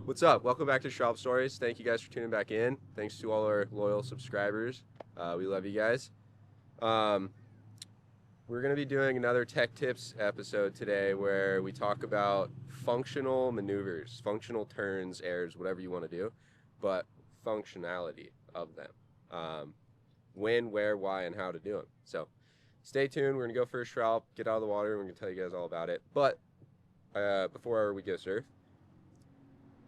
What's up? Welcome back to Shralp Stories. Thank you guys for tuning back in. Thanks to all our loyal subscribers. We love you guys. We're going to be doing another tech tips episode today where we talk about functional maneuvers, functional turns, airs, whatever you want to do, but functionality of them. When, where, why, and how to do them. So stay tuned. We're going to go for a Shralp, get out of the water, and we're going to tell you guys all about it. But before we go surf,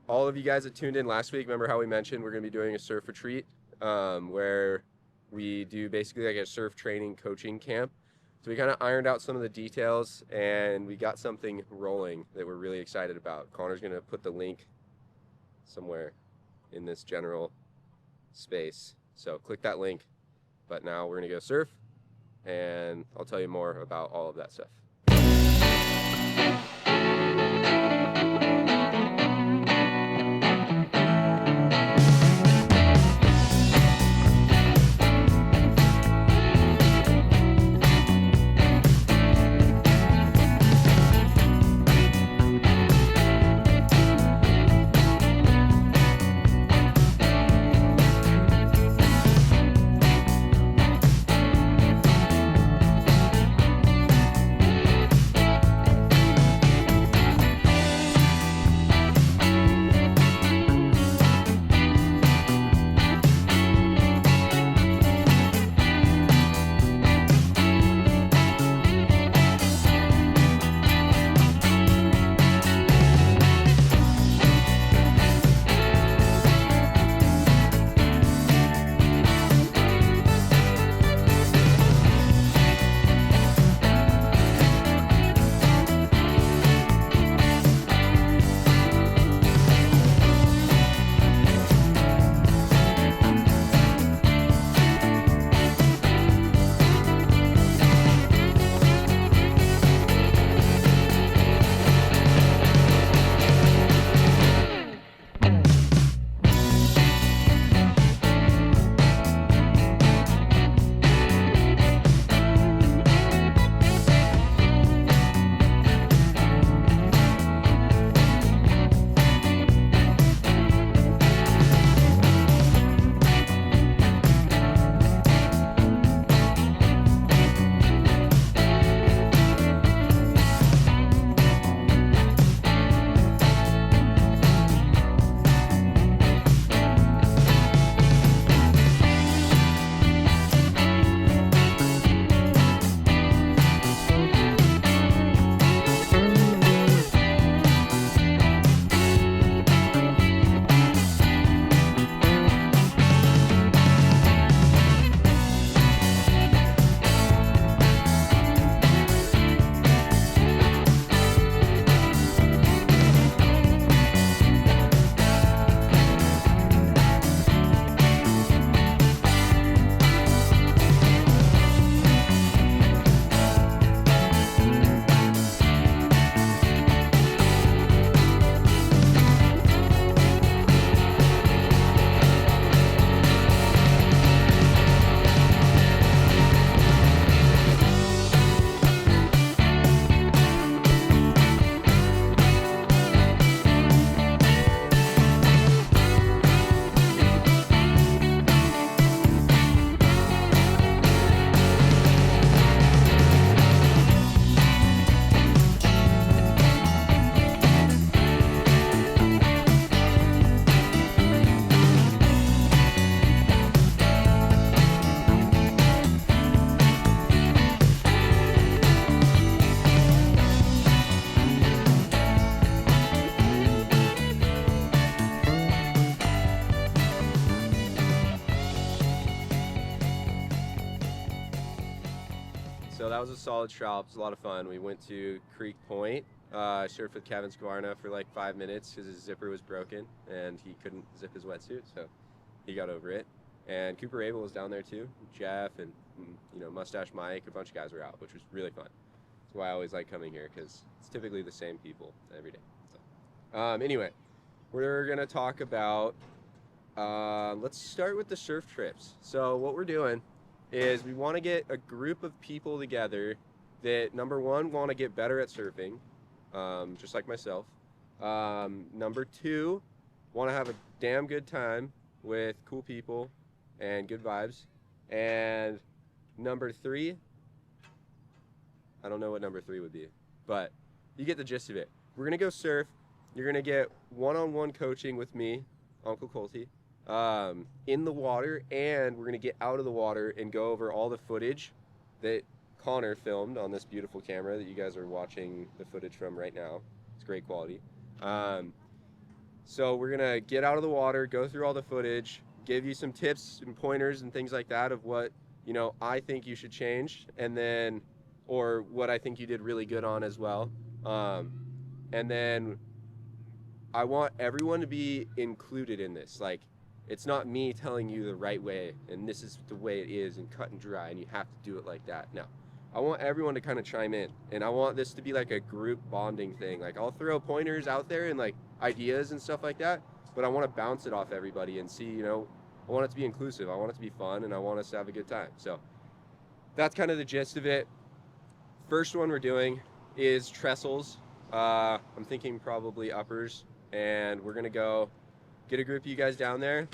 all of you guys that tuned in last week, remember how we mentioned we're going to be doing a surf retreat where we do basically like a surf training coaching camp. So we kind of ironed out some of the details and we got something rolling that we're really excited about. Connor's going to put the link somewhere in this general space. So click that link. But now we're going to go surf and I'll tell you more about all of that stuff. So that was a solid Shralp. It was a lot of fun. We went to Creek Point, surfed with Kevin Skvarna for like 5 minutes because his zipper was broken and he couldn't zip his wetsuit, so he got over it. And Cooper Abel was down there too. Jeff and Mustache Mike, a bunch of guys were out, which was really fun. That's why I always like coming here because it's typically the same people every day. So, anyway, we're gonna talk about. Let's start with the surf trips. So what we're doing is we want to get a group of people together that, number one, want to get better at surfing, just like myself. Number two, want to have a damn good time with cool people and good vibes. And number 3, I don't know what number 3 would be, but you get the gist of it. We're going to go surf. You're going to get one-on-one coaching with me, Uncle Colty, in the water, and we're going to get out of the water and go over all the footage that Connor filmed on this beautiful camera that you guys are watching the footage from right now. It's great quality. So we're going to get out of the water, go through all the footage, give you some tips and pointers and things like that of what, I think you should change, and then, or what I think you did really good on as well. And then I want everyone to be included in this. Like, it's not me telling you the right way and this is the way it is and cut and dry and you have to do it like that. No. I want everyone to kind of chime in, and I want this to be like a group bonding thing. Like, I'll throw pointers out there and like ideas and stuff like that, but I want to bounce it off everybody and see, I want it to be inclusive. I want it to be fun, and I want us to have a good time. So that's kind of the gist of it. First one we're doing is trestles. I'm thinking probably uppers, and we're gonna go get a group of you guys down there.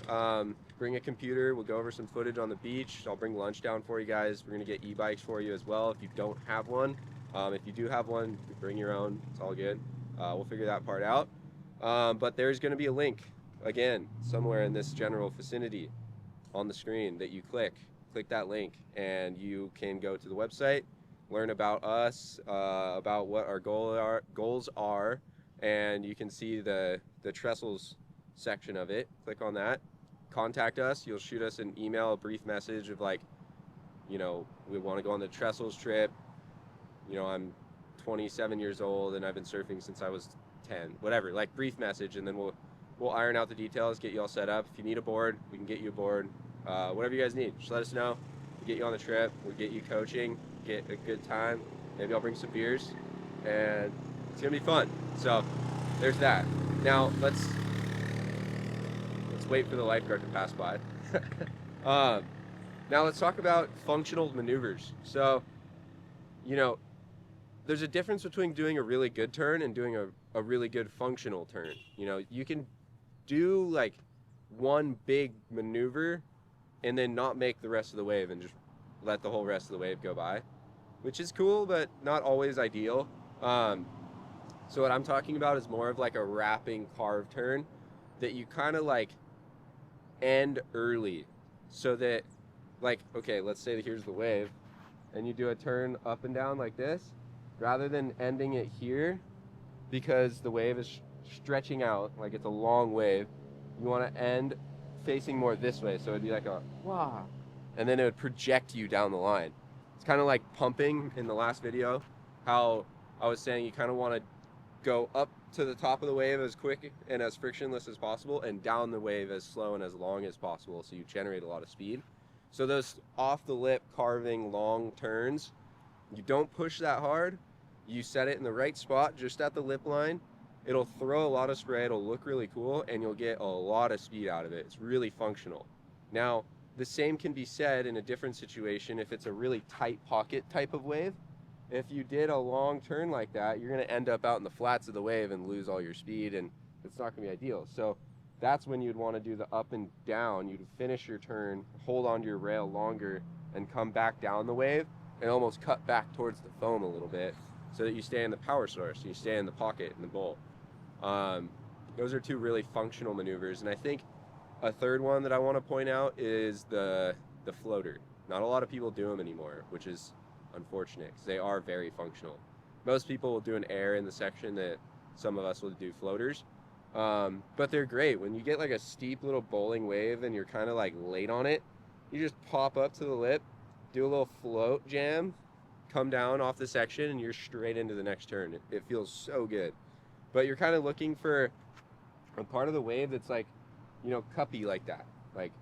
Bring a computer. We'll go over some footage on the beach. I'll bring lunch down for you guys. We're gonna get e-bikes for you as well if you don't have one. If you do have one, bring your own. It's all good. We'll figure that part out. But there's gonna be a link, again, somewhere in this general vicinity on the screen that you click that link, and you can go to the website, learn about us, about what our goals are, and you can see the trestles section of it. Click on that, contact us. You'll shoot us an email, a brief message of like, we want to go on the trestles trip. I'm 27 years old and I've been surfing since I was 10, whatever, like brief message, and then we'll iron out the details, get you all set up. If you need a board, we can get you a board. Whatever you guys need, just let us know. We'll get you on the trip. We'll get you coaching, get a good time. Maybe I'll bring some beers, and it's gonna be fun. So there's that. Now let's wait for the lifeguard to pass by. Now let's talk about functional maneuvers. So, there's a difference between doing a really good turn and doing a really good functional turn. You can do like one big maneuver and then not make the rest of the wave and just let the whole rest of the wave go by, which is cool, but not always ideal. So what I'm talking about is more of like a wrapping carve turn that you kind of like end early, so that, like, okay, let's say that here's the wave and you do a turn up and down like this, rather than ending it here because the wave is stretching out, like it's a long wave. You want to end facing more this way, so it'd be like a wah, and then it would project you down the line. It's kind of like pumping in the last video, how I was saying you kind of want to go up to the top of the wave as quick and as frictionless as possible, and down the wave as slow and as long as possible, so you generate a lot of speed. So those off the lip carving long turns, you don't push that hard. You set it in the right spot, just at the lip line. It'll throw a lot of spray, it'll look really cool, and you'll get a lot of speed out of it. It's really functional. Now, the same can be said in a different situation if it's a really tight pocket type of wave. If you did a long turn like that, you're gonna end up out in the flats of the wave and lose all your speed, and it's not gonna be ideal. So that's when you'd wanna do the up and down. You'd finish your turn, hold onto your rail longer, and come back down the wave, and almost cut back towards the foam a little bit, so that you stay in the power source, you stay in the pocket, in the bowl. Those are two really functional maneuvers, and I think a third one that I want to point out is the floater. Not a lot of people do them anymore, which is unfortunate, because they are very functional. Most people will do an air in the section that some of us will do floaters, but they're great. When you get like a steep little bowling wave and you're kind of like late on it, you just pop up to the lip, do a little float jam, come down off the section, and you're straight into the next turn. It feels so good. But you're kind of looking for a part of the wave that's like, cuppy like that. Like,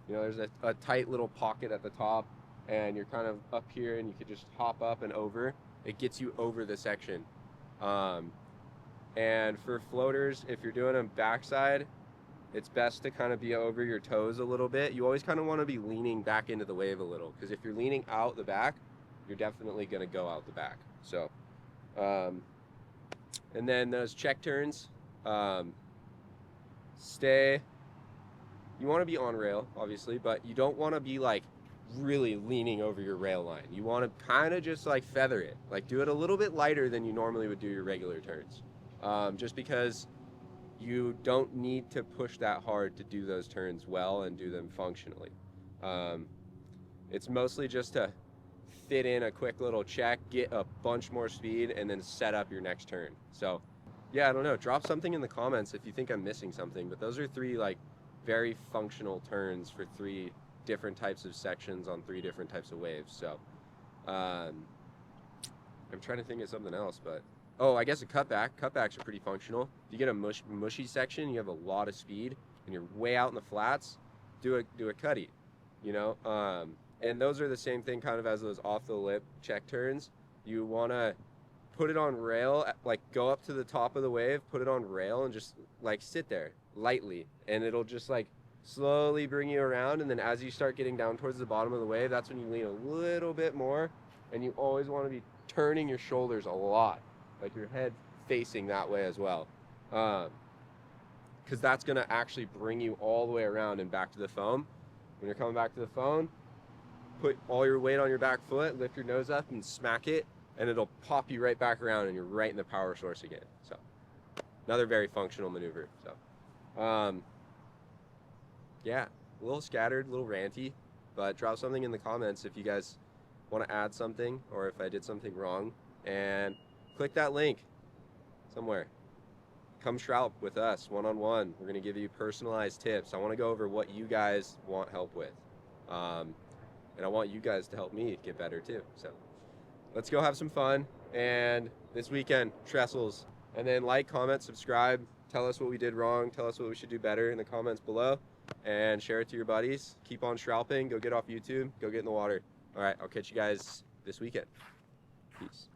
there's a tight little pocket at the top, and you're kind of up here, and you could just hop up and over. It gets you over the section. And for floaters, if you're doing them backside, it's best to kind of be over your toes a little bit. You always kind of want to be leaning back into the wave a little, because if you're leaning out the back, you're definitely going to go out the back. So, and then those check turns, you want to be on rail, obviously, but you don't want to be like really leaning over your rail line. You want to kind of just like feather it, like do it a little bit lighter than you normally would do your regular turns, just because you don't need to push that hard to do those turns well and do them functionally. It's mostly just to fit in a quick little check, get a bunch more speed, and then set up your next turn. So yeah, I don't know, drop something in the comments if you think I'm missing something, but those are 3 like very functional turns for 3 different types of sections on 3 different types of waves. So I'm trying to think of something else, but I guess a cutback. Cutbacks are pretty functional. If you get a mushy section, you have a lot of speed, and you're way out in the flats, do a cutty, you know. And those are the same thing kind of as those off the lip check turns. You want to put it on rail, like go up to the top of the wave, put it on rail, and just like sit there lightly, and it'll just like slowly bring you around. And then as you start getting down towards the bottom of the wave, that's when you lean a little bit more, and you always want to be turning your shoulders a lot, like your head facing that way as well, because that's going to actually bring you all the way around and back to the foam. When you're coming back to the foam, put all your weight on your back foot, lift your nose up and smack it, and it'll pop you right back around, and you're right in the power source again. So another very functional maneuver. So yeah, a little scattered, a little ranty, but drop something in the comments if you guys want to add something, or if I did something wrong, and click that link somewhere. Come Shralp with us one-on-one. We're going to give you personalized tips. I want to go over what you guys want help with, and I want you guys to help me get better too. So let's go have some fun, and this weekend, trestles. And then like, comment, subscribe, tell us what we did wrong, tell us what we should do better in the comments below, and share it to your buddies. Keep on Shralping, go get off YouTube, go get in the water. All right, I'll catch you guys this weekend. Peace.